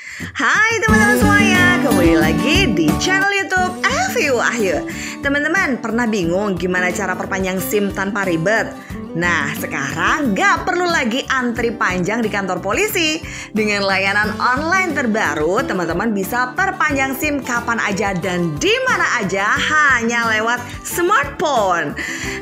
Hai teman-teman semuanya, kembali lagi di channel YouTube Evi Wahyu. Teman-teman, pernah bingung gimana cara perpanjang SIM tanpa ribet? Nah, sekarang gak perlu lagi antri panjang di kantor polisi. Dengan layanan online terbaru, teman-teman bisa perpanjang SIM kapan aja dan di mana aja hanya lewat smartphone.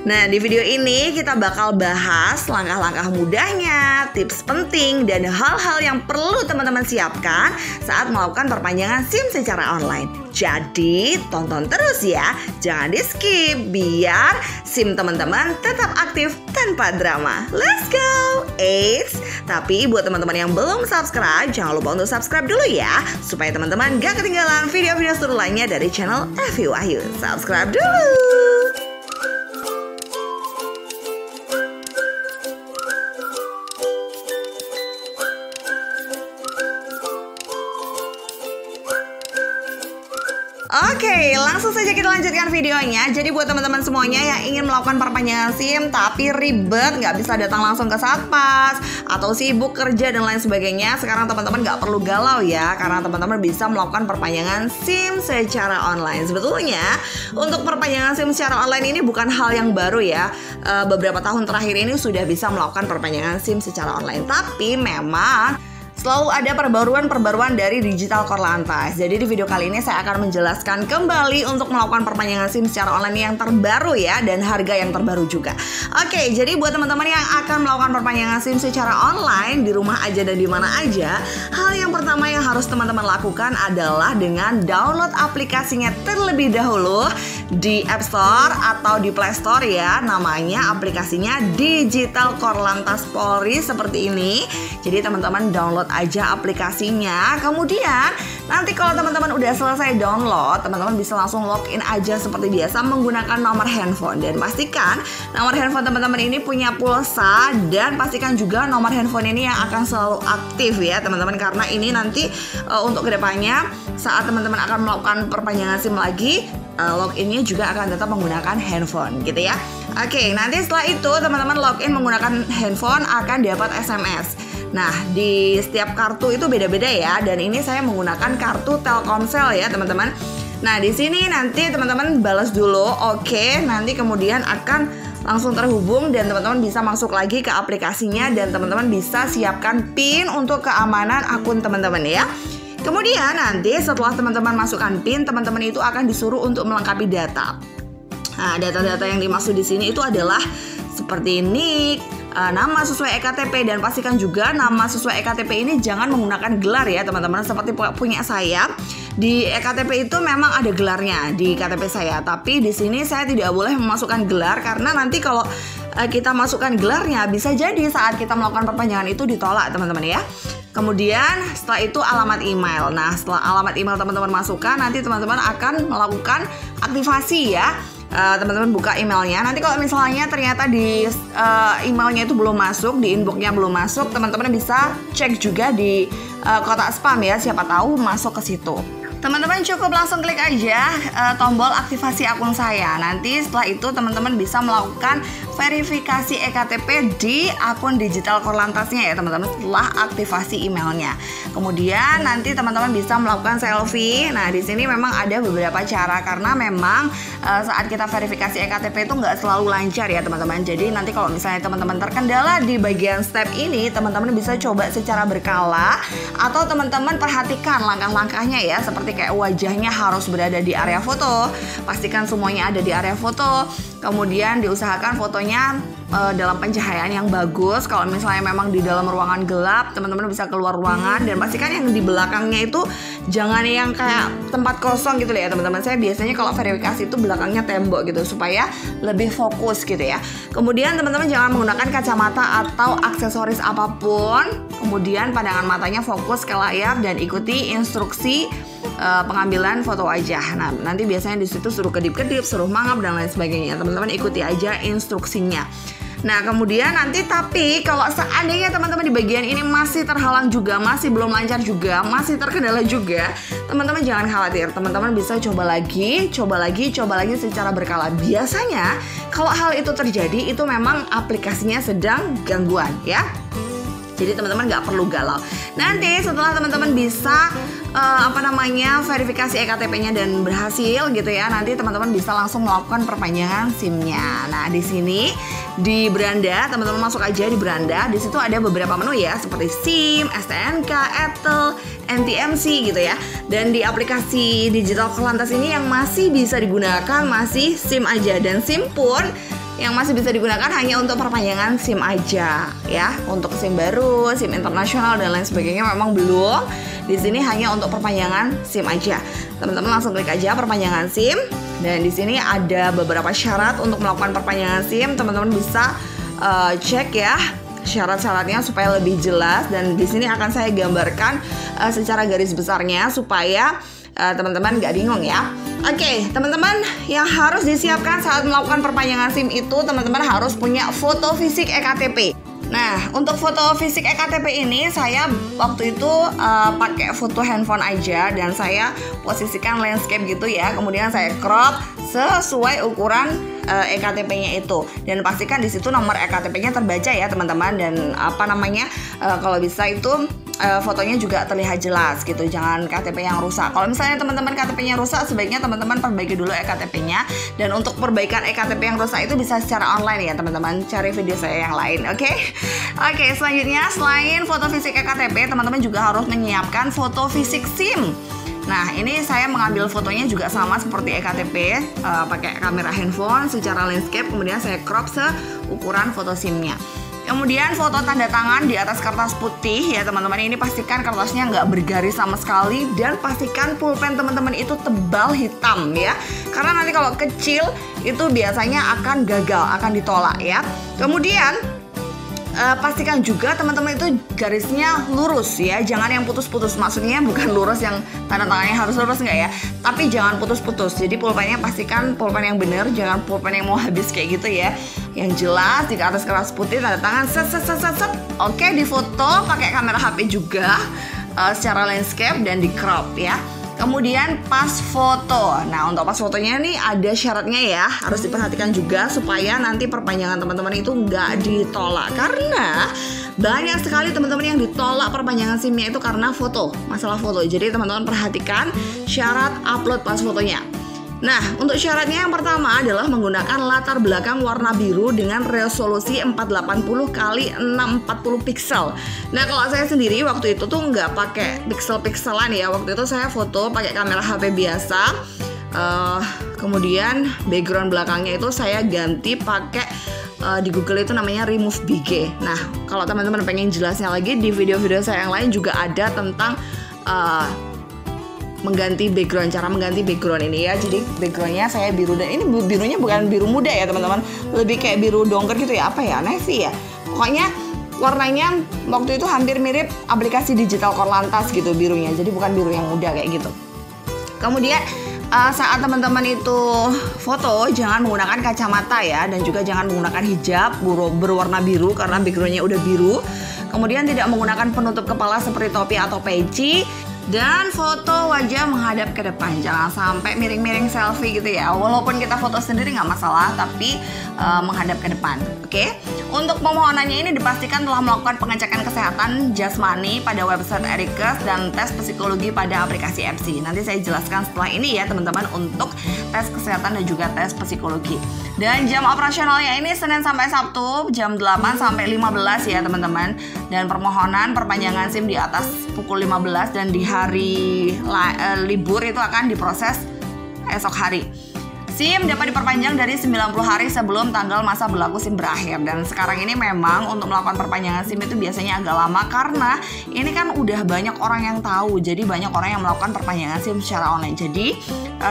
Nah, di video ini kita bakal bahas langkah-langkah mudahnya, tips penting, dan hal-hal yang perlu teman-teman siapkan saat melakukan perpanjangan SIM secara online. Jadi, tonton terus ya, jangan di skip biar SIM teman-teman tetap aktif tanpa drama. Let's go! Eits, tapi buat teman-teman yang belum subscribe, jangan lupa untuk subscribe dulu ya, supaya teman-teman gak ketinggalan video-video seru lainnya dari channel Evi Wahyu. Subscribe dulu! Oke, langsung saja kita lanjutkan videonya. Jadi buat teman-teman semuanya yang ingin melakukan perpanjangan SIM tapi ribet, nggak bisa datang langsung ke Satpas atau sibuk kerja dan lain sebagainya, sekarang teman-teman nggak perlu galau ya, karena teman-teman bisa melakukan perpanjangan SIM secara online. Sebetulnya untuk perpanjangan SIM secara online ini bukan hal yang baru ya. Beberapa tahun terakhir ini sudah bisa melakukan perpanjangan SIM secara online. Tapi memang selalu ada perbaruan dari Digital Korlantas. Jadi di video kali ini saya akan menjelaskan kembali untuk melakukan perpanjangan SIM secara online yang terbaru ya, dan harga yang terbaru juga. Oke, jadi buat teman-teman yang akan melakukan perpanjangan SIM secara online di rumah aja dan di mana aja, hal yang pertama yang harus teman-teman lakukan adalah dengan download aplikasinya terlebih dahulu di App Store atau di Play Store ya. Namanya aplikasinya Digital Korlantas Polri seperti ini. Jadi teman-teman download aja aplikasinya. Kemudian nanti kalau teman-teman udah selesai download, teman-teman bisa langsung login aja seperti biasa menggunakan nomor handphone. Dan pastikan nomor handphone teman-teman ini punya pulsa, dan pastikan juga nomor handphone ini yang akan selalu aktif ya teman-teman, karena ini nanti untuk kedepannya saat teman-teman akan melakukan perpanjangan SIM lagi, loginnya juga akan tetap menggunakan handphone gitu ya. Oke, nanti setelah itu teman-teman login menggunakan handphone akan dapat SMS. Nah, di setiap kartu itu beda-beda ya, dan ini saya menggunakan kartu Telkomsel ya teman-teman. Nah, di sini nanti teman-teman balas dulu, oke, nanti kemudian akan langsung terhubung dan teman-teman bisa masuk lagi ke aplikasinya, dan teman-teman bisa siapkan PIN untuk keamanan akun teman-teman ya. Kemudian nanti setelah teman-teman masukkan PIN, teman-teman itu akan disuruh untuk melengkapi data. Nah, data-data yang dimaksud di sini itu adalah seperti NIK, nama sesuai EKTP, dan pastikan juga nama sesuai EKTP ini jangan menggunakan gelar ya teman-teman, seperti punya saya. Di EKTP itu memang ada gelarnya di KTP saya, tapi di sini saya tidak boleh memasukkan gelar karena nanti kalau kita masukkan gelarnya bisa jadi saat kita melakukan perpanjangan itu ditolak teman-teman ya. Kemudian setelah itu alamat email. Nah, setelah alamat email teman-teman masukkan, nanti teman-teman akan melakukan aktivasi ya. Teman-teman buka emailnya. Nanti kalau misalnya ternyata di emailnya itu belum masuk, di inboxnya belum masuk, teman-teman bisa cek juga di kotak spam ya, siapa tahu masuk ke situ. Teman-teman cukup langsung klik aja tombol aktivasi akun saya. Nanti setelah itu teman-teman bisa melakukan verifikasi EKTP di akun Digital Korlantasnya ya teman-teman, setelah aktivasi emailnya. Kemudian nanti teman-teman bisa melakukan selfie. Nah, di sini memang ada beberapa cara karena memang saat kita verifikasi EKTP itu nggak selalu lancar ya teman-teman. Jadi nanti kalau misalnya teman-teman terkendala di bagian step ini, teman-teman bisa coba secara berkala, atau teman-teman perhatikan langkah-langkahnya ya, seperti kayak wajahnya harus berada di area foto, pastikan semuanya ada di area foto. Kemudian diusahakan fotonya dalam pencahayaan yang bagus. Kalau misalnya memang di dalam ruangan gelap, teman-teman bisa keluar ruangan, dan pastikan yang di belakangnya itu jangan yang kayak tempat kosong gitu ya teman-teman. Saya biasanya kalau verifikasi itu belakangnya tembok gitu supaya lebih fokus gitu ya. Kemudian teman-teman jangan menggunakan kacamata atau aksesoris apapun. Kemudian pandangan matanya fokus ke layar dan ikuti instruksi pengambilan foto wajah. Nah, nanti biasanya di situ suruh kedip-kedip, suruh mangap dan lain sebagainya. Teman-teman ikuti aja instruksinya. Nah, kemudian nanti tapi kalau seandainya teman-teman di bagian ini masih terhalang juga, masih belum lancar juga, masih terkendala juga, teman-teman jangan khawatir. Teman-teman bisa coba lagi secara berkala. Biasanya kalau hal itu terjadi itu memang aplikasinya sedang gangguan ya. Jadi teman-teman nggak perlu galau. Nanti setelah teman-teman bisa verifikasi EKTP-nya dan berhasil gitu ya, nanti teman-teman bisa langsung melakukan perpanjangan SIM-nya. Nah, di sini di beranda, teman-teman masuk aja di beranda. Di situ ada beberapa menu ya, seperti SIM, STNK, ETEL, NTMC gitu ya. Dan di aplikasi digital Korlantas ini yang masih bisa digunakan masih SIM aja, dan SIM pun yang masih bisa digunakan hanya untuk perpanjangan SIM aja ya. Untuk SIM baru, SIM internasional dan lain sebagainya memang belum. Di sini hanya untuk perpanjangan SIM aja. Teman-teman langsung klik aja perpanjangan SIM, dan di sini ada beberapa syarat untuk melakukan perpanjangan SIM. Teman-teman bisa cek ya syarat-syaratnya supaya lebih jelas, dan di sini akan saya gambarkan secara garis besarnya supaya teman-teman nggak bingung ya. Oke, teman-teman, yang harus disiapkan saat melakukan perpanjangan SIM itu teman-teman harus punya foto fisik EKTP. Nah, untuk foto fisik EKTP ini saya waktu itu pakai foto handphone aja, dan saya posisikan landscape gitu ya. Kemudian saya crop sesuai ukuran EKTP-nya itu, dan pastikan di situ nomor EKTP-nya terbaca ya teman-teman. Dan kalau bisa itu fotonya juga terlihat jelas gitu, jangan KTP yang rusak. Kalau misalnya teman-teman KTP-nya rusak, sebaiknya teman-teman perbaiki dulu EKTP-nya. Dan untuk perbaikan EKTP yang rusak itu bisa secara online ya teman-teman, cari video saya yang lain. Oke, selanjutnya selain foto fisik EKTP, teman-teman juga harus menyiapkan foto fisik SIM. Nah, ini saya mengambil fotonya juga sama seperti EKTP, pakai kamera handphone secara landscape, kemudian saya crop seukuran foto SIM-nya. Kemudian foto tanda tangan di atas kertas putih ya teman-teman. Ini pastikan kertasnya nggak bergaris sama sekali, dan pastikan pulpen teman-teman itu tebal hitam ya. Karena nanti kalau kecil itu biasanya akan gagal, akan ditolak ya. Kemudian pastikan juga teman-teman itu garisnya lurus ya, jangan yang putus-putus. Maksudnya bukan lurus yang tanda tangannya harus lurus, enggak ya, tapi jangan putus-putus. Jadi pulpennya pastikan pulpen yang benar, jangan pulpen yang mau habis kayak gitu ya. Yang jelas di atas kertas putih tanda tangan set. Oke, difoto pakai kamera HP juga secara landscape dan di crop ya. Kemudian pas foto. Nah, untuk pas fotonya nih ada syaratnya ya, harus diperhatikan juga supaya nanti perpanjangan teman-teman itu nggak ditolak. Karena banyak sekali teman-teman yang ditolak perpanjangan SIM-nya itu karena foto, masalah foto. Jadi teman-teman perhatikan syarat upload pas fotonya. Nah, untuk syaratnya yang pertama adalah menggunakan latar belakang warna biru dengan resolusi 480 x 640 pixel. Nah, kalau saya sendiri waktu itu tuh nggak pakai pixel-pixelan ya. Waktu itu saya foto pakai kamera HP biasa. Kemudian background belakangnya itu saya ganti pakai di Google itu namanya Remove BG. Nah, kalau teman-teman pengen jelasnya lagi di video-video saya yang lain juga ada tentang mengganti background, cara mengganti background ini ya. Jadi backgroundnya saya biru, dan ini birunya bukan biru muda ya teman-teman, lebih kayak biru dongker gitu ya, apa ya, navy ya. Pokoknya warnanya waktu itu hampir mirip aplikasi digital Korlantas gitu birunya, jadi bukan biru yang muda kayak gitu. Kemudian saat teman-teman itu foto jangan menggunakan kacamata ya, dan juga jangan menggunakan hijab berwarna biru karena backgroundnya udah biru. Kemudian tidak menggunakan penutup kepala seperti topi atau peci. Dan foto wajah menghadap ke depan, jangan sampai miring-miring selfie gitu ya. Walaupun kita foto sendiri nggak masalah, tapi menghadap ke depan. Oke? Untuk pemohonannya ini dipastikan telah melakukan pengecekan kesehatan jasmani pada website Erikes dan tes psikologi pada aplikasi FC. Nanti saya jelaskan setelah ini ya teman-teman, untuk tes kesehatan dan juga tes psikologi. Dan jam operasionalnya ini Senin sampai Sabtu jam 8 sampai 15 ya teman-teman. Dan permohonan perpanjangan SIM di atas pukul 15, dan di hari libur itu akan diproses esok hari. SIM dapat diperpanjang dari 90 hari sebelum tanggal masa berlaku SIM berakhir. Dan sekarang ini memang untuk melakukan perpanjangan SIM itu biasanya agak lama, karena ini kan udah banyak orang yang tahu. Jadi banyak orang yang melakukan perpanjangan SIM secara online. Jadi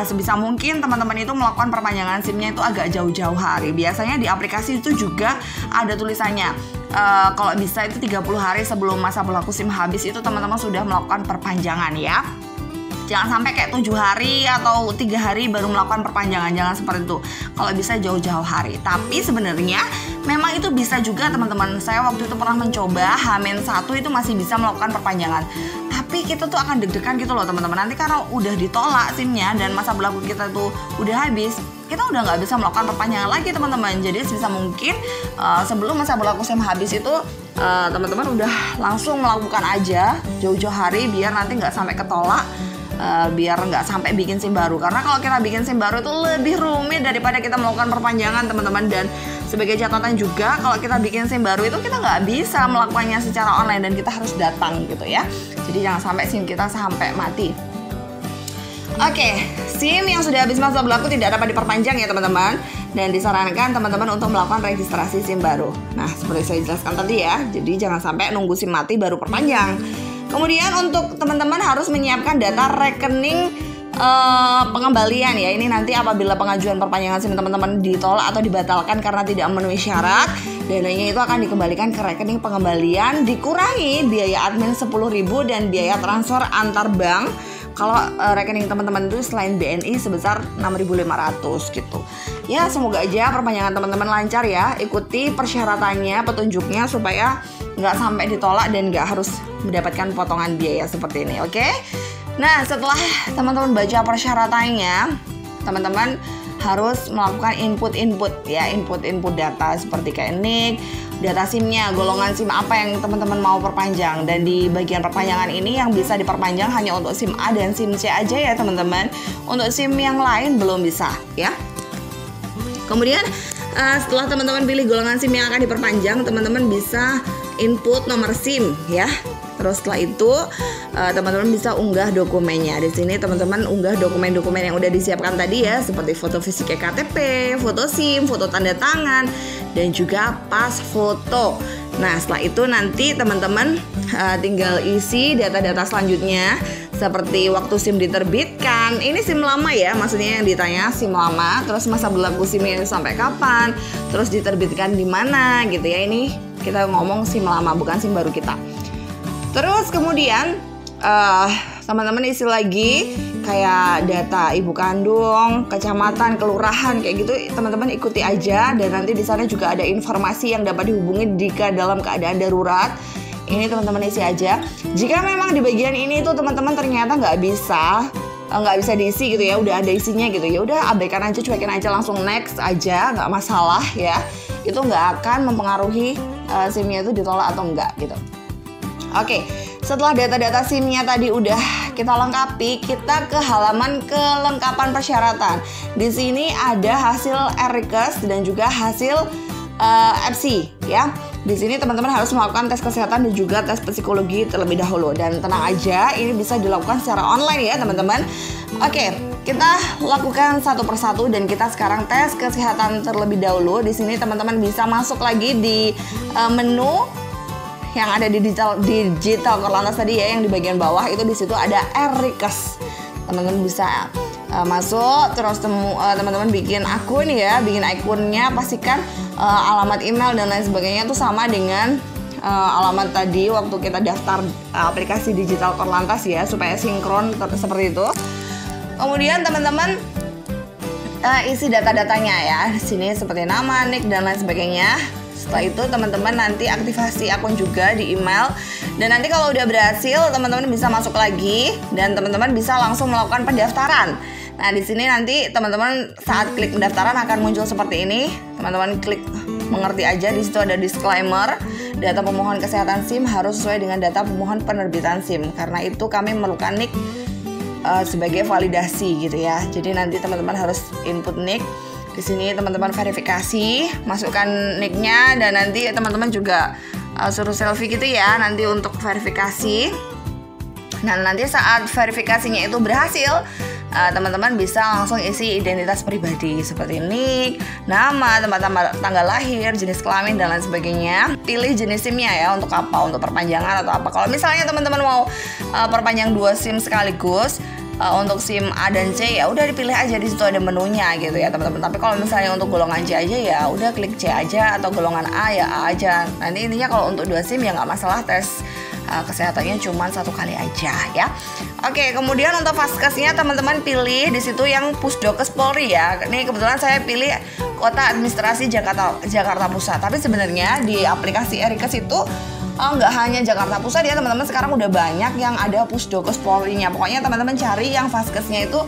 sebisa mungkin teman-teman itu melakukan perpanjangan SIM-nya itu agak jauh-jauh hari. Biasanya di aplikasi itu juga ada tulisannya, kalau bisa itu 30 hari sebelum masa berlaku SIM habis itu teman-teman sudah melakukan perpanjangan ya. Jangan sampai kayak 7 hari atau 3 hari baru melakukan perpanjangan, jangan seperti itu. Kalau bisa jauh-jauh hari. Tapi sebenarnya memang itu bisa juga teman-teman. Saya waktu itu pernah mencoba H-1 itu masih bisa melakukan perpanjangan. Tapi kita tuh akan deg-degan gitu loh teman-teman. Nanti karena udah ditolak SIM-nya dan masa berlaku kita tuh udah habis, kita udah nggak bisa melakukan perpanjangan lagi teman-teman. Jadi sebisa mungkin sebelum masa berlaku SIM habis itu teman-teman sudah melakukan perpanjangan. Oke? Untuk pemohonannya ini Senin sampai Sabtu jam 8 sampai 15 ya teman-teman. Dan permohonan perpanjangan SIM di atas pukul 15, dan di hari libur itu akan diproses esok hari. SIM dapat diperpanjang dari 90 hari sebelum masa berlaku SIM berakhir. Dan sekarang ini memang untuk melakukan perpanjangan SIM itu biasanya agak lama, karena ini kan udah banyak orang yang tahu. Jadi banyak orang yang melakukan perpanjangan. teman-teman udah langsung melakukan aja jauh-jauh hari biar nanti nggak sampai ketolak. Biar nggak sampai bikin SIM baru, karena kalau kita bikin SIM baru itu lebih rumit daripada kita melakukan perpanjangan teman-teman. Dan sebagai catatan juga, kalau kita bikin SIM baru itu kita nggak bisa melakukannya secara online dan kita harus datang gitu ya. Jadi jangan sampai SIM kita sampai mati. Oke, SIM yang sudah habis masa berlaku tidak dapat diperpanjang ya teman-teman. Dan disarankan teman-teman untuk melakukan registrasi SIM baru. Nah, seperti saya jelaskan tadi ya, jadi jangan sampai nunggu SIM mati baru perpanjang. Kemudian untuk teman-teman harus menyiapkan data rekening pengembalian ya. Ini nanti apabila pengajuan perpanjangan SIM teman-teman ditolak atau dibatalkan karena tidak memenuhi syarat, dananya itu akan dikembalikan ke rekening pengembalian, dikurangi biaya admin 10.000 dan biaya transfer antar bank. Kalau rekening teman-teman itu selain BNI sebesar 6.500 gitu. Ya, semoga aja perpanjangan teman-teman lancar ya. Ikuti persyaratannya, petunjuknya supaya nggak sampai ditolak dan nggak harus mendapatkan potongan biaya seperti ini, oke? Nah, setelah teman-teman baca persyaratannya, teman-teman harus melakukan input ya, input data seperti kayak NIK, data SIM-nya, golongan SIM apa yang teman-teman mau perpanjang. Dan di bagian perpanjangan ini yang bisa diperpanjang hanya untuk SIM A dan SIM C aja ya teman-teman. Untuk SIM yang lain belum bisa ya. Kemudian setelah teman-teman pilih golongan SIM yang akan diperpanjang, teman-teman bisa input nomor SIM ya. Terus setelah itu teman-teman bisa unggah dokumennya. Di sini teman-teman unggah dokumen-dokumen yang udah disiapkan tadi ya, seperti foto fisik KTP, foto SIM, foto tanda tangan, dan juga pas foto. Nah, setelah itu nanti teman-teman tinggal isi data-data selanjutnya seperti waktu SIM diterbitkan. Ini SIM lama ya, maksudnya yang ditanya SIM lama, terus masa berlaku SIM-nya sampai kapan, terus diterbitkan di mana gitu ya. Ini kita ngomong SIM lama, bukan SIM baru kita. Terus kemudian teman-teman isi lagi kayak data ibu kandung, kecamatan, kelurahan kayak gitu, teman-teman ikuti aja. Dan nanti di sana juga ada informasi yang dapat dihubungi jika dalam keadaan darurat. Ini teman-teman isi aja. Jika memang di bagian ini tuh teman-teman ternyata nggak bisa diisi gitu ya, udah ada isinya gitu ya, udah abaikan aja, cuekin aja, langsung next aja, nggak masalah ya. Itu nggak akan mempengaruhi SIM-nya itu ditolak atau enggak gitu. Oke, setelah data-data SIM-nya tadi udah kita lengkapi, kita ke halaman kelengkapan persyaratan. Di sini ada hasil R-Request dan juga hasil FC ya. Di sini teman-teman harus melakukan tes kesehatan dan juga tes psikologi terlebih dahulu. Dan tenang aja, ini bisa dilakukan secara online ya teman-teman. Oke, kita lakukan satu persatu dan kita sekarang tes kesehatan terlebih dahulu. Di sini teman-teman bisa masuk lagi di menu yang ada di digital Korlantas tadi ya, yang di bagian bawah itu di situ ada R-Request. Teman-teman bisa masuk, terus teman-teman bikin akun ya, bikin akunnya, pastikan alamat email dan lain sebagainya itu sama dengan alamat tadi waktu kita daftar aplikasi digital Korlantas ya, supaya sinkron seperti itu. Kemudian teman-teman isi data-datanya ya, di sini seperti nama, NIK dan lain sebagainya. Setelah itu teman-teman nanti aktifasi akun juga di email. Dan nanti kalau udah berhasil, teman-teman bisa masuk lagi dan teman-teman bisa langsung melakukan pendaftaran. Nah, di sini nanti teman-teman saat klik pendaftaran akan muncul seperti ini. Teman-teman klik mengerti aja, di situ ada disclaimer. Data pemohon kesehatan SIM harus sesuai dengan data pemohon penerbitan SIM. Karena itu kami memerlukan NIK sebagai validasi gitu ya. Jadi nanti teman-teman harus input NIK. Di sini teman-teman verifikasi, masukkan NIK-nya dan nanti teman-teman juga suruh selfie gitu ya nanti untuk verifikasi. Nah, nanti saat verifikasinya itu berhasil, teman-teman bisa langsung isi identitas pribadi seperti NIK, nama, tempat tanggal lahir, jenis kelamin dan lain sebagainya. Pilih jenis SIM-nya ya, untuk apa, untuk perpanjangan atau apa. Kalau misalnya teman-teman mau perpanjang 2 SIM sekaligus, untuk SIM A dan C ya udah dipilih aja, di situ ada menunya gitu ya teman-teman. Tapi kalau misalnya untuk golongan C aja ya udah klik C aja, atau golongan A ya A aja. Nanti intinya kalau untuk 2 SIM ya nggak masalah, tes kesehatannya cuma 1 kali aja ya. Oke, kemudian untuk Vaskesnya teman-teman pilih di situ yang Pusdokes Polri ya. Ini kebetulan saya pilih Kota Administrasi Jakarta Pusat. Tapi sebenarnya di aplikasi R-Request itu nggak hanya Jakarta Pusat ya teman-teman, sekarang udah banyak yang ada Pusdokes Polri-nya. Pokoknya teman-teman cari yang Vaskesnya itu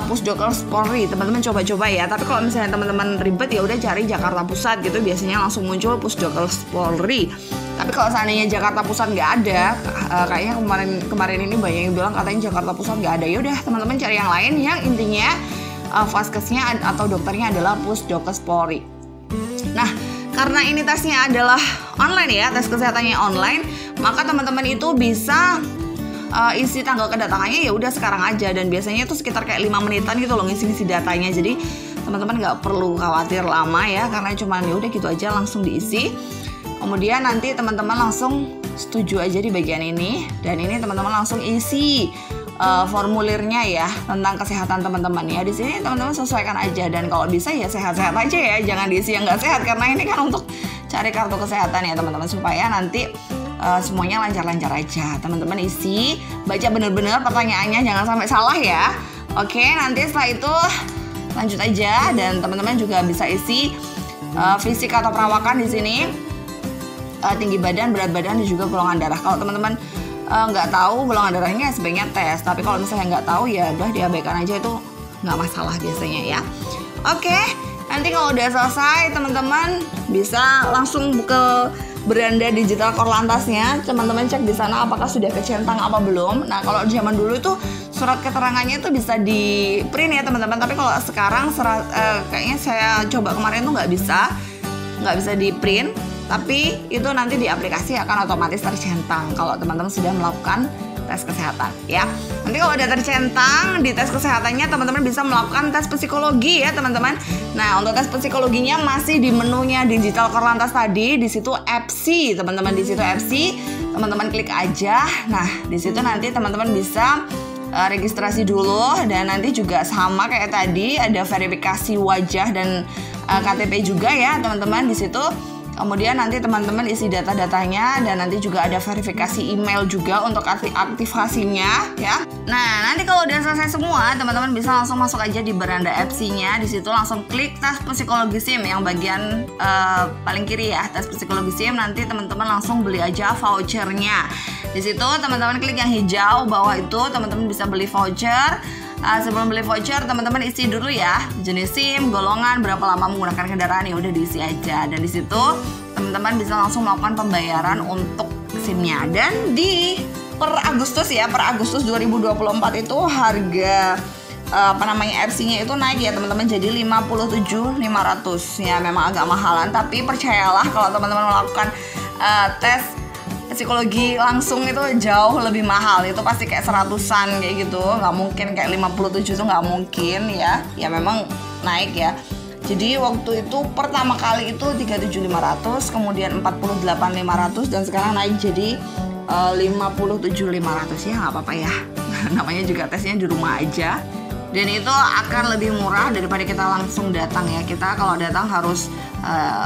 Pusdokes Polri, teman-teman coba-coba ya. Tapi kalau misalnya teman-teman ribet ya udah cari Jakarta Pusat gitu, biasanya langsung muncul Pusdokes Polri. Tapi kalau seandainya Jakarta Pusat nggak ada, kayaknya kemarin ini banyak yang bilang katanya Jakarta Pusat nggak ada. Yaudah teman-teman cari yang lain yang intinya vaskesnya atau dokternya adalah Pusdokes Polri. Nah, karena ini tesnya adalah online ya, tes kesehatannya online, maka teman-teman itu bisa isi tanggal kedatangannya ya udah sekarang aja, dan biasanya itu sekitar kayak 5 menitan gitu loh ngisi datanya. Jadi teman-teman nggak perlu khawatir lama ya, karena cuman ya udah gitu aja langsung diisi. Kemudian nanti teman-teman langsung setuju aja di bagian ini, dan ini teman-teman langsung isi formulirnya ya tentang kesehatan teman-teman ya. Di sini teman-teman sesuaikan aja, dan kalau bisa ya sehat-sehat aja ya, jangan diisi yang nggak sehat, karena ini kan untuk cari kartu kesehatan ya teman-teman, supaya nanti semuanya lancar-lancar aja. Teman-teman isi, baca bener-bener pertanyaannya, jangan sampai salah ya. Oke, nanti setelah itu lanjut aja, dan teman-teman juga bisa isi fisik atau perawakan di sini, tinggi badan, berat badan, dan juga golongan darah. Kalau teman-teman nggak tahu golongan darahnya sebaiknya tes, tapi kalau misalnya nggak tahu ya udah diabaikan aja, itu nggak masalah biasanya ya. Oke, nanti kalau udah selesai teman-teman bisa langsung ke beranda digital Korlantasnya. Teman-teman cek di sana apakah sudah kecentang apa belum. Nah, kalau zaman dulu itu surat keterangannya itu bisa di print ya teman-teman, tapi kalau sekarang kayaknya saya coba kemarin tuh nggak bisa di print, tapi itu nanti di aplikasi akan otomatis tercentang kalau teman-teman sudah melakukan tes kesehatan ya. Nanti kalau udah tercentang di tes kesehatannya, teman-teman bisa melakukan tes psikologi ya teman-teman. Nah, untuk tes psikologinya masih di menunya digital Korlantas tadi, di situ FC teman-teman, di situ FC teman-teman klik aja. Nah, di situ nanti teman-teman bisa registrasi dulu, dan nanti juga sama kayak tadi ada verifikasi wajah dan KTP juga ya teman-teman di situ. Kemudian nanti teman-teman isi data-datanya, dan nanti juga ada verifikasi email juga untuk aktivasinya ya. Nah, nanti kalau udah selesai semua, teman-teman bisa langsung masuk aja di beranda FC-nya. Di situ langsung klik tes psikologi SIM yang bagian paling kiri ya, tes psikologi SIM. Nanti teman-teman langsung beli aja vouchernya. Di situ teman-teman klik yang hijau bawah itu, teman-teman bisa beli voucher. Sebelum beli voucher, teman-teman isi dulu ya jenis SIM, golongan, berapa lama menggunakan kendaraan, ya udah diisi aja. Dan di situ teman-teman bisa langsung melakukan pembayaran untuk SIM-nya. Dan per Agustus 2024 itu harga FC-nya itu naik ya teman-teman, jadi 57.500 ya. Memang agak mahalan, tapi percayalah kalau teman-teman melakukan tes psikologi langsung itu jauh lebih mahal. Itu pasti kayak 100-an kayak gitu, nggak mungkin kayak 57 itu nggak mungkin ya. Ya memang naik ya. Jadi waktu itu pertama kali itu 37.500, kemudian 48.500, dan sekarang naik jadi 57.500 ya, nggak apa-apa ya. Namanya juga tesnya di rumah aja. Dan itu akan lebih murah daripada kita langsung datang ya. Kita kalau datang harus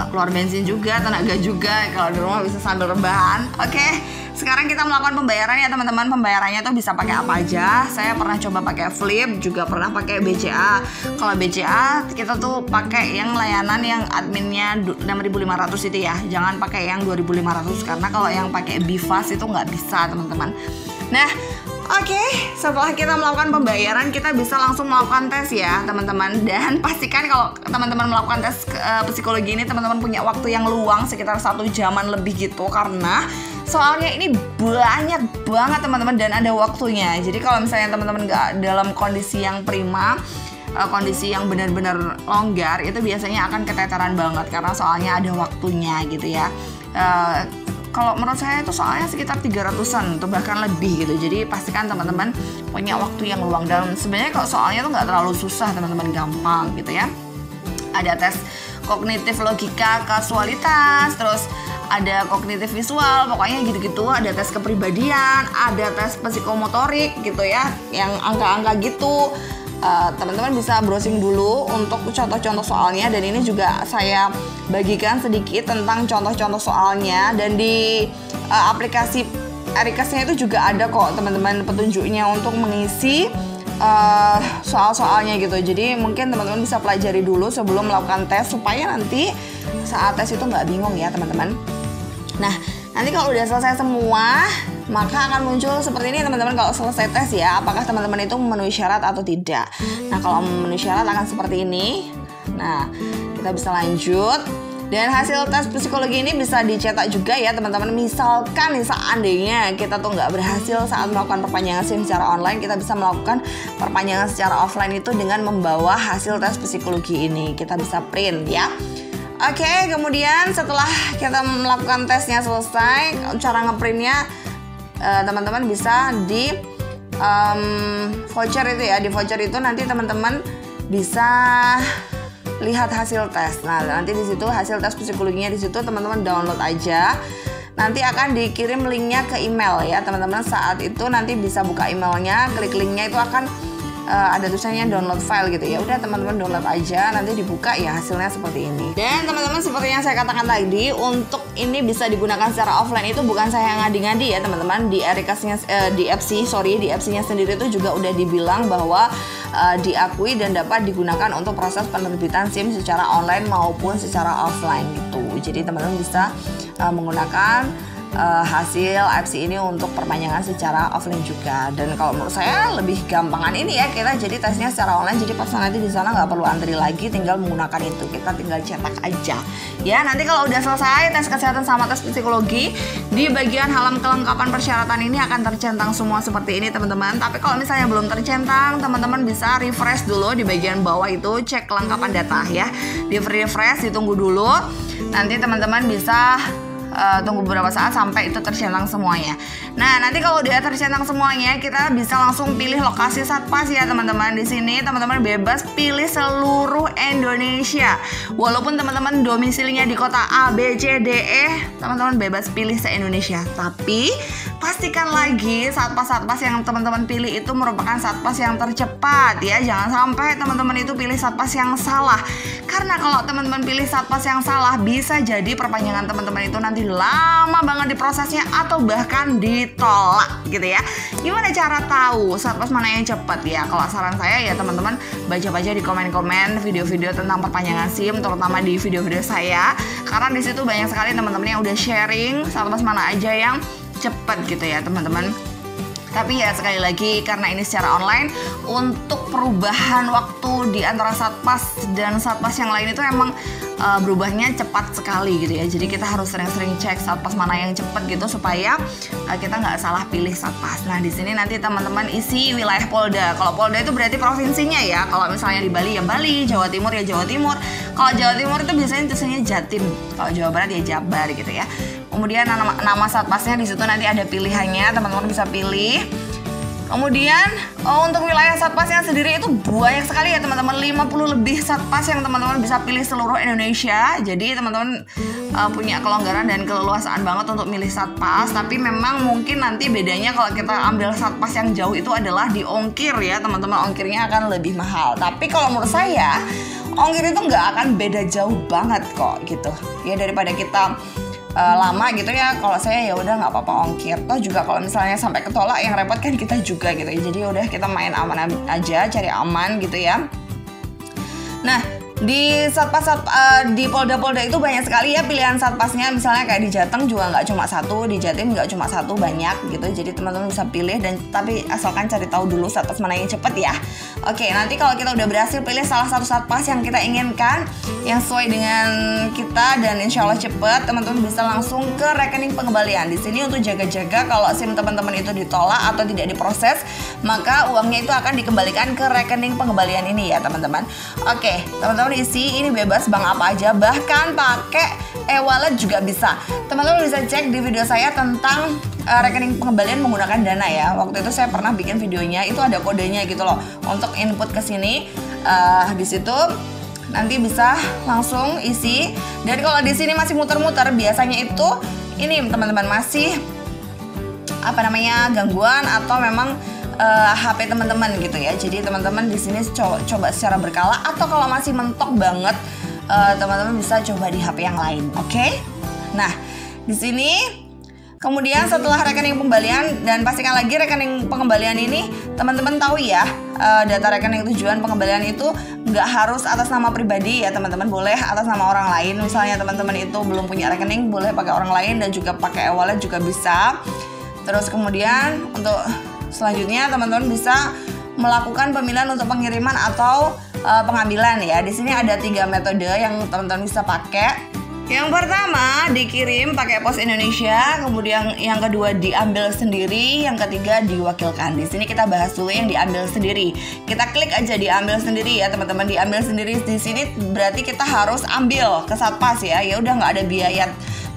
keluar bensin juga, tenaga juga. Kalau di rumah bisa sambil rebahan. Oke, sekarang kita melakukan pembayaran ya teman-teman. Pembayarannya tuh bisa pakai apa aja. Saya pernah coba pakai Flip, juga pernah pakai BCA. Kalau BCA kita tuh pakai yang layanan yang adminnya 6.500 itu ya. Jangan pakai yang 2.500, karena kalau yang pakai Bifas itu nggak bisa teman-teman. Nah, oke, setelah kita melakukan pembayaran, kita bisa langsung melakukan tes ya teman-teman. Dan pastikan kalau teman-teman melakukan tes psikologi ini, teman-teman punya waktu yang luang sekitar 1 jaman lebih gitu, karena soalnya ini banyak banget teman-teman dan ada waktunya. Jadi kalau misalnya teman-teman nggak dalam kondisi yang prima, kondisi yang benar-benar longgar, itu biasanya akan keteteran banget karena soalnya ada waktunya gitu ya. Kalau menurut saya itu soalnya sekitar 300-an atau bahkan lebih gitu. Jadi pastikan teman-teman punya waktu yang luang. Dan sebenarnya kalau soalnya tuh nggak terlalu susah teman-teman, gampang gitu ya. Ada tes kognitif logika kasualitas, terus ada kognitif visual, pokoknya gitu-gitu. Ada tes kepribadian, ada tes psikomotorik gitu ya, yang angka-angka gitu. Teman-teman bisa browsing dulu untuk contoh-contoh soalnya, dan ini juga saya bagikan sedikit tentang contoh-contoh soalnya, dan di aplikasi Erikasnya itu juga ada kok teman-teman petunjuknya untuk mengisi soal-soalnya gitu. Jadi mungkin teman-teman bisa pelajari dulu sebelum melakukan tes, supaya nanti saat tes itu nggak bingung ya teman-teman. Nah, nanti kalau udah selesai semua, maka akan muncul seperti ini teman-teman kalau selesai tes ya, apakah teman-teman itu memenuhi syarat atau tidak. Nah, kalau memenuhi syarat akan seperti ini. Nah, kita bisa lanjut. Dan hasil tes psikologi ini bisa dicetak juga ya teman-teman. Misalkan nih seandainya kita tuh nggak berhasil saat melakukan perpanjangan SIM secara online, kita bisa melakukan perpanjangan secara offline itu dengan membawa hasil tes psikologi ini. Kita bisa print ya. Oke, kemudian setelah kita melakukan tesnya selesai, cara ngeprintnya teman-teman bisa di voucher itu ya. Di voucher itu nanti teman-teman bisa lihat hasil tes. Nah, nanti di situ hasil tes psikologinya di situ teman-teman download aja. Nanti akan dikirim linknya ke email ya teman-teman. Saat itu nanti bisa buka emailnya, klik linknya itu akan ada tulisannya download file gitu ya. Udah teman-teman download aja, nanti dibuka ya hasilnya seperti ini. Dan teman-teman seperti yang saya katakan tadi, untuk ini bisa digunakan secara offline itu bukan saya ngadi-ngadi ya teman-teman. Di FC-nya sendiri itu juga udah dibilang bahwa diakui dan dapat digunakan untuk proses penerbitan SIM secara online maupun secara offline gitu. Jadi teman-teman bisa menggunakan hasil FC ini untuk perpanjangan secara offline juga. Dan kalau menurut saya lebih gampangan ini ya, kita jadi tesnya secara online, jadi pas nanti di sana nggak perlu antri lagi, tinggal menggunakan itu, kita tinggal cetak aja ya. Nanti kalau udah selesai tes kesehatan sama tes psikologi, di bagian halaman kelengkapan persyaratan ini akan tercentang semua seperti ini teman-teman. Tapi kalau misalnya belum tercentang, teman-teman bisa refresh dulu di bagian bawah itu, cek kelengkapan data ya. Di refresh, ditunggu dulu, nanti teman-teman bisa tunggu beberapa saat sampai itu tercentang semuanya. Nah, nanti kalau udah tercentang semuanya, kita bisa langsung pilih lokasi Satpas ya teman-teman. Di sini teman-teman bebas pilih seluruh Indonesia. Walaupun teman-teman domisilinya di kota A, B, C, D, E, teman-teman bebas pilih se-Indonesia. Tapi pastikan lagi Satpas yang teman-teman pilih itu merupakan Satpas yang tercepat ya. Jangan sampai teman-teman itu pilih Satpas yang salah. Karena kalau teman-teman pilih Satpas yang salah, bisa jadi perpanjangan teman-teman itu nanti lama banget diprosesnya atau bahkan ditolak gitu ya. Gimana cara tahu Satpas mana yang cepat ya? Kalau saran saya ya teman-teman baca-baca di komen-komen video-video tentang perpanjangan SIM, terutama di video-video saya, karena di situ banyak sekali teman-teman yang udah sharing Satpas mana aja yang cepat gitu ya teman-teman. Tapi ya sekali lagi karena ini secara online, untuk perubahan waktu di antara Satpas dan Satpas yang lain itu emang berubahnya cepat sekali gitu ya. Jadi kita harus sering-sering cek Satpas mana yang cepat gitu supaya kita nggak salah pilih Satpas. Nah di sini nanti teman-teman isi wilayah Polda. Kalau Polda itu berarti provinsinya ya. Kalau misalnya di Bali ya Bali, Jawa Timur ya Jawa Timur. Kalau Jawa Timur itu biasanya tulisannya Jatim. Kalau Jawa Barat ya Jabar gitu ya. Kemudian nama Satpasnya di situ nanti ada pilihannya, teman-teman bisa pilih. Kemudian untuk wilayah Satpasnya sendiri itu banyak sekali ya teman-teman, 50 lebih Satpas yang teman-teman bisa pilih seluruh Indonesia. Jadi teman-teman punya kelonggaran dan keleluasaan banget untuk milih Satpas. Tapi memang mungkin nanti bedanya kalau kita ambil Satpas yang jauh itu adalah di ongkir ya teman-teman, ongkirnya akan lebih mahal. Tapi kalau menurut saya ongkir itu nggak akan beda jauh banget kok gitu ya, daripada kita lama gitu ya. Kalau saya ya udah nggak apa-apa ongkir. Toh juga kalau misalnya sampai ketolak yang repot kan kita juga gitu. Jadi udah kita main aman aja, cari aman gitu ya. Nah di di Polda-Polda itu banyak sekali ya pilihan Satpasnya. Misalnya kayak di Jateng juga nggak cuma satu, di Jatim nggak cuma satu, banyak gitu. Jadi teman-teman bisa pilih, dan tapi asalkan cari tahu dulu Satpas mana yang cepet ya. Oke, nanti kalau kita udah berhasil pilih salah satu Satpas yang kita inginkan, yang sesuai dengan kita dan insya Allah cepet, teman-teman bisa langsung ke rekening pengembalian. Di sini untuk jaga-jaga kalau SIM teman-teman itu ditolak atau tidak diproses, maka uangnya itu akan dikembalikan ke rekening pengembalian ini ya teman-teman. Oke, teman-teman isi ini bebas bank apa aja, bahkan pakai e-wallet juga bisa. Teman-teman bisa cek di video saya tentang rekening pengembalian menggunakan Dana ya. Waktu itu saya pernah bikin videonya, itu ada kodenya gitu loh untuk input ke sini. Di situ nanti bisa langsung isi. Dan kalau di sini masih muter-muter, biasanya itu ini teman-teman masih gangguan atau memang HP teman-teman gitu ya. Jadi teman-teman di sini coba secara berkala, atau kalau masih mentok banget teman-teman bisa coba di HP yang lain. Oke? Nah, di sini kemudian setelah rekening pembalian, dan pastikan lagi rekening pengembalian ini teman-teman tahu ya, data rekening tujuan pengembalian itu nggak harus atas nama pribadi ya teman-teman, boleh atas nama orang lain. Misalnya teman-teman itu belum punya rekening, boleh pakai orang lain, dan juga pakai e-wallet juga bisa. Terus kemudian untuk selanjutnya teman-teman bisa melakukan pemilihan untuk pengiriman atau pengambilan ya. Di sini ada 3 metode yang teman-teman bisa pakai. Yang pertama dikirim pakai Pos Indonesia, kemudian yang kedua diambil sendiri, yang ketiga diwakilkan. Di sini kita bahas dulu yang diambil sendiri. Kita klik aja diambil sendiri ya teman-teman. Diambil sendiri di sini berarti kita harus ambil ke Satpas ya. Ya udah nggak ada biaya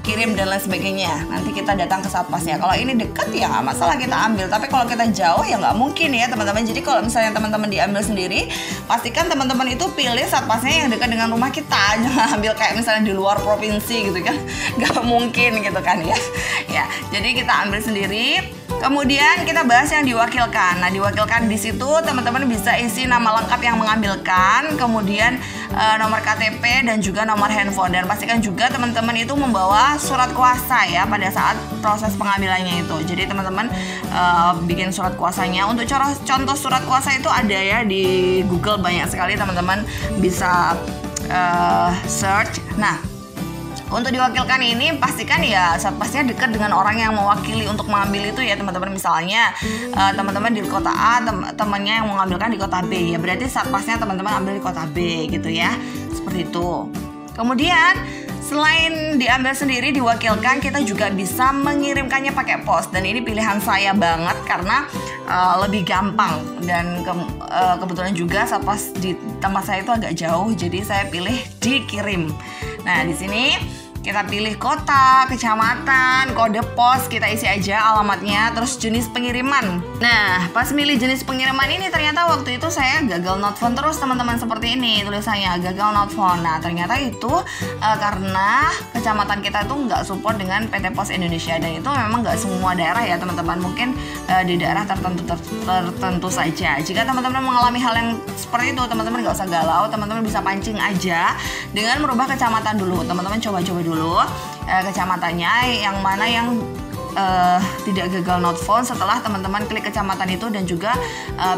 kirim dan lain sebagainya. Nanti kita datang ke Satpasnya. Kalau ini dekat ya nggak masalah kita ambil. Tapi kalau kita jauh ya nggak mungkin ya teman-teman. Jadi kalau misalnya teman-teman diambil sendiri, pastikan teman-teman itu pilih Satpasnya yang dekat dengan rumah kita. Jangan ambil kayak misalnya di luar provinsi gitu kan. Nggak mungkin gitu kan ya. Ya, jadi kita ambil sendiri. Kemudian kita bahas yang diwakilkan. Nah, diwakilkan di situ teman-teman bisa isi nama lengkap yang mengambilkan, kemudian nomor KTP dan juga nomor handphone. Dan pastikan juga teman-teman itu membawa surat kuasa ya pada saat proses pengambilannya itu. Jadi teman-teman bikin surat kuasanya. Untuk contoh surat kuasa itu ada ya di Google, banyak sekali teman-teman bisa search. Nah, untuk diwakilkan ini pastikan ya Satpasnya dekat dengan orang yang mewakili untuk mengambil itu ya teman-teman. Misalnya teman-teman di kota A, temannya yang mengambilkan di kota B ya, berarti Satpasnya teman-teman ambil di kota B gitu ya, seperti itu. Kemudian selain diambil sendiri, diwakilkan, kita juga bisa mengirimkannya pakai pos. Dan ini pilihan saya banget karena lebih gampang. Dan kebetulan juga Satpas di tempat saya itu agak jauh, jadi saya pilih dikirim. Nah, di sini kita pilih kota, kecamatan, kode pos, kita isi aja alamatnya, terus jenis pengiriman. Nah, pas milih jenis pengiriman ini ternyata waktu itu saya gagal not found terus teman-teman, seperti ini tulisannya, gagal not found. Nah, ternyata itu karena kecamatan kita itu nggak support dengan PT Pos Indonesia, dan itu memang nggak semua daerah ya teman-teman, mungkin di daerah tertentu saja. Jika teman-teman mengalami hal yang seperti itu, teman-teman nggak usah galau, teman-teman bisa pancing aja dengan merubah kecamatan dulu. Teman-teman coba-coba dulu kecamatannya yang mana yang tidak gagal not found setelah teman-teman klik kecamatan itu dan juga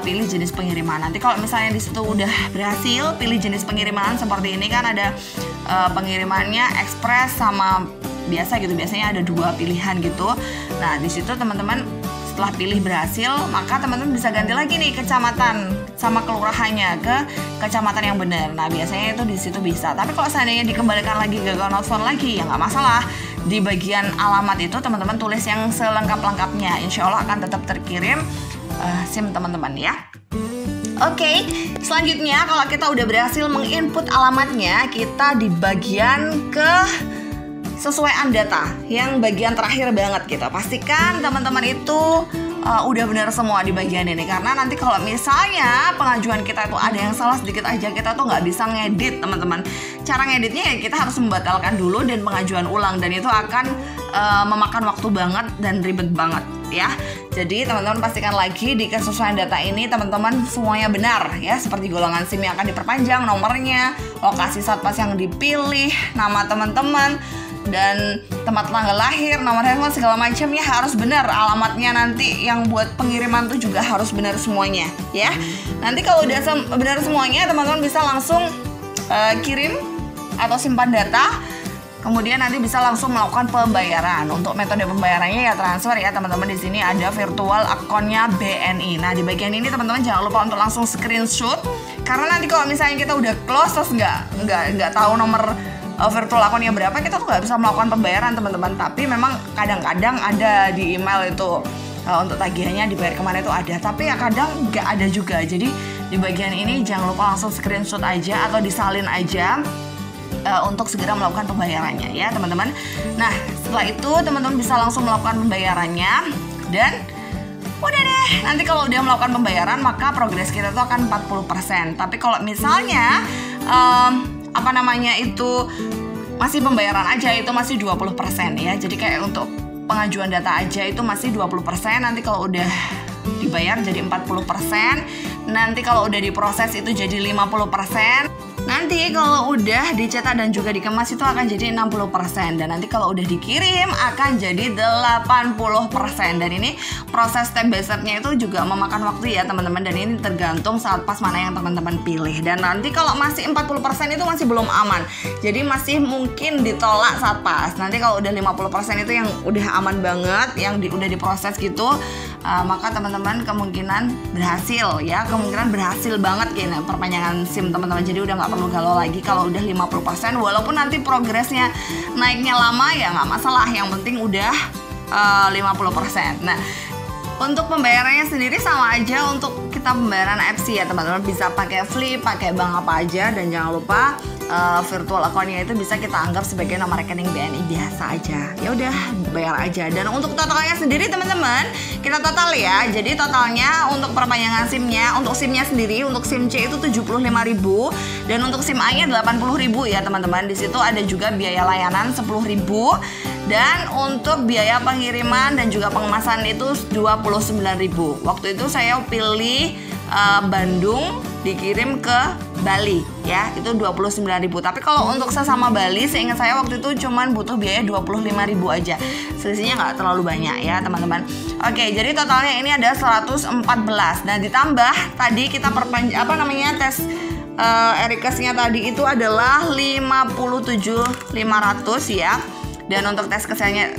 pilih jenis pengiriman. Nanti kalau misalnya di situ udah berhasil pilih jenis pengiriman seperti ini kan ada pengirimannya ekspres sama biasa gitu, biasanya ada 2 pilihan gitu. Nah, di situ teman-teman setelah pilih berhasil, maka teman-teman bisa ganti lagi nih kecamatan sama kelurahannya ke kecamatan yang benar. Nah, biasanya itu di situ bisa. Tapi kalau seandainya dikembalikan lagi gagal not found lagi, ya nggak masalah. Di bagian alamat itu teman-teman tulis yang selengkap-lengkapnya. Insya Allah akan tetap terkirim SIM teman-teman ya. Oke, selanjutnya kalau kita udah berhasil menginput alamatnya, kita di bagian ke sesuaian data yang bagian terakhir banget gitu. Pastikan teman-teman itu udah benar semua di bagian ini, karena nanti kalau misalnya pengajuan kita itu ada yang salah sedikit aja, kita tuh nggak bisa ngedit teman-teman. Cara ngeditnya ya kita harus membatalkan dulu dan pengajuan ulang, dan itu akan memakan waktu banget dan ribet banget ya. Jadi teman-teman pastikan lagi di kesesuaian data ini teman-teman semuanya benar ya, seperti golongan SIM yang akan diperpanjang, nomornya, lokasi Satpas yang dipilih, nama teman-teman, dan tempat tanggal lahir, nomor handphone, segala macamnya harus benar. Alamatnya nanti yang buat pengiriman tuh juga harus benar semuanya ya. Nanti kalau udah benar semuanya, teman-teman bisa langsung kirim atau simpan data. Kemudian nanti bisa langsung melakukan pembayaran. Untuk metode pembayarannya ya transfer ya teman-teman. Di sini ada virtual akunnya BNI. Nah, di bagian ini teman-teman jangan lupa untuk langsung screenshot, karena nanti kalau misalnya kita udah close terus nggak tahu nomor virtual akunnya berapa, kita tuh nggak bisa melakukan pembayaran teman-teman. Tapi memang kadang-kadang ada di email itu untuk tagihannya dibayar kemana itu ada, tapi ya kadang nggak ada juga. Jadi di bagian ini jangan lupa langsung screenshot aja atau disalin aja untuk segera melakukan pembayarannya ya teman-teman. Nah, setelah itu teman-teman bisa langsung melakukan pembayarannya, dan udah deh, nanti kalau udah melakukan pembayaran maka progres kita tuh akan 40%. Tapi kalau misalnya itu masih pembayaran aja, itu masih 20% ya. Jadi kayak untuk pengajuan data aja itu masih 20%. Nanti kalau udah dibayar jadi 40%. Nanti kalau udah diproses itu jadi 50%. Nanti kalau udah dicetak dan juga dikemas itu akan jadi 60%. Dan nanti kalau udah dikirim akan jadi 80%. Dan ini proses step by step-nya itu juga memakan waktu ya teman-teman. Dan ini tergantung Satpas mana yang teman-teman pilih. Dan nanti kalau masih 40% itu masih belum aman, jadi masih mungkin ditolak Satpas. Nanti kalau udah 50% itu yang udah aman banget, yang udah diproses gitu, maka teman-teman kemungkinan berhasil ya, kemungkinan berhasil banget kayaknya perpanjangan SIM teman-teman. Jadi udah nggak perlu galau lagi kalau udah 50%, walaupun nanti progresnya naiknya lama ya nggak masalah, yang penting udah 50%. Nah, untuk pembayarannya sendiri sama aja untuk kita pembayaran FC ya teman-teman, bisa pakai Flip, pakai bank apa aja, dan jangan lupa virtual account-nya itu bisa kita anggap sebagai nomor rekening BNI biasa aja. Ya udah bayar aja. Dan untuk totalnya sendiri teman-teman, kita total ya. Jadi totalnya untuk perpanjangan SIM-nya, untuk SIM-nya sendiri, untuk SIM C itu 75.000 dan untuk SIM A-nya 80.000 ya teman-teman. Di situ ada juga biaya layanan 10.000 dan untuk biaya pengiriman dan juga pengemasan itu 29.000. Waktu itu saya pilih Bandung dikirim ke Bali ya, itu 29.000. Tapi kalau untuk sesama Bali, seingat saya waktu itu cuman butuh biaya 25.000 aja. Selisihnya nggak terlalu banyak ya teman-teman. Oke, jadi totalnya ini ada 114. Nah, ditambah tadi kita tes Erikasnya tadi itu adalah 57.500 ya. Dan untuk tes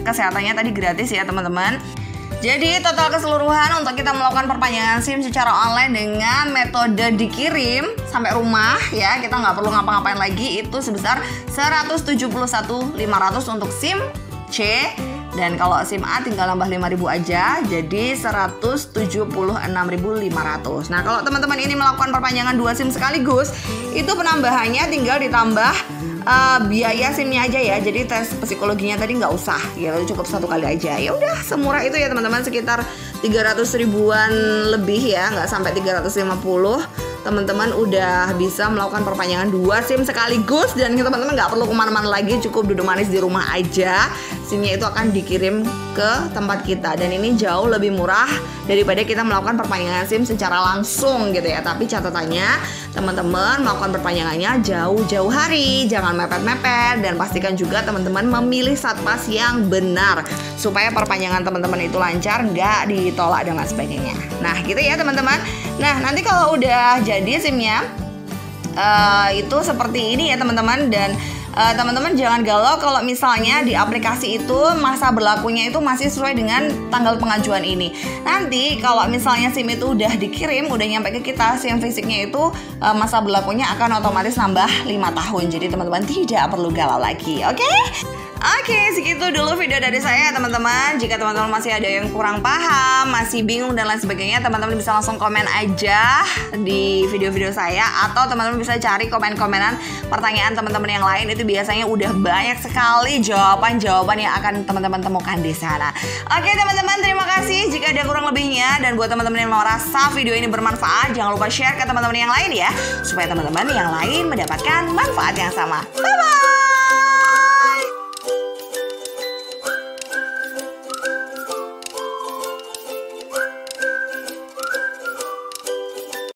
kesehatannya tadi gratis ya teman-teman. Jadi total keseluruhan untuk kita melakukan perpanjangan SIM secara online dengan metode dikirim sampai rumah ya, kita nggak perlu ngapa-ngapain lagi, itu sebesar 171.500 untuk SIM C. Dan kalau SIM A tinggal nambah 5.000 aja, jadi 176.500. Nah, kalau teman-teman ini melakukan perpanjangan 2 SIM sekaligus, itu penambahannya tinggal ditambah biaya SIM-nya aja ya. Jadi tes psikologinya tadi nggak usah gitu, cukup 1 kali aja. Ya udah semurah itu ya teman-teman, sekitar 300 ribuan lebih ya, nggak sampai 350. Teman-teman udah bisa melakukan perpanjangan 2 SIM sekaligus, dan teman-teman nggak perlu kemana-mana lagi, cukup duduk manis di rumah aja. SIM-nya itu akan dikirim ke tempat kita, dan ini jauh lebih murah daripada kita melakukan perpanjangan SIM secara langsung gitu ya. Tapi catatannya teman-teman melakukan perpanjangannya jauh-jauh hari, jangan mepet-mepet, dan pastikan juga teman-teman memilih satpas yang benar supaya perpanjangan teman-teman itu lancar, nggak ditolak dan lain sebagainya. Nah gitu ya teman-teman. Nah nanti kalau udah jadi SIM-nya itu seperti ini ya teman-teman. Dan teman-teman jangan galau kalau misalnya di aplikasi itu masa berlakunya itu masih sesuai dengan tanggal pengajuan ini. Nanti kalau misalnya SIM itu udah dikirim, udah nyampe ke kita, SIM fisiknya itu masa berlakunya akan otomatis nambah 5 tahun. Jadi teman-teman tidak perlu galau lagi, oke? Oke, segitu dulu video dari saya teman-teman. Jika teman-teman masih ada yang kurang paham, masih bingung dan lain sebagainya, teman-teman bisa langsung komen aja di video-video saya, atau teman-teman bisa cari komen-komenan pertanyaan teman-teman yang lain. Itu biasanya udah banyak sekali jawaban-jawaban yang akan teman-teman temukan di sana. Oke teman-teman, terima kasih. Jika ada kurang lebihnya, dan buat teman-teman yang merasa video ini bermanfaat, jangan lupa share ke teman-teman yang lain ya, supaya teman-teman yang lain mendapatkan manfaat yang sama. Bye-bye.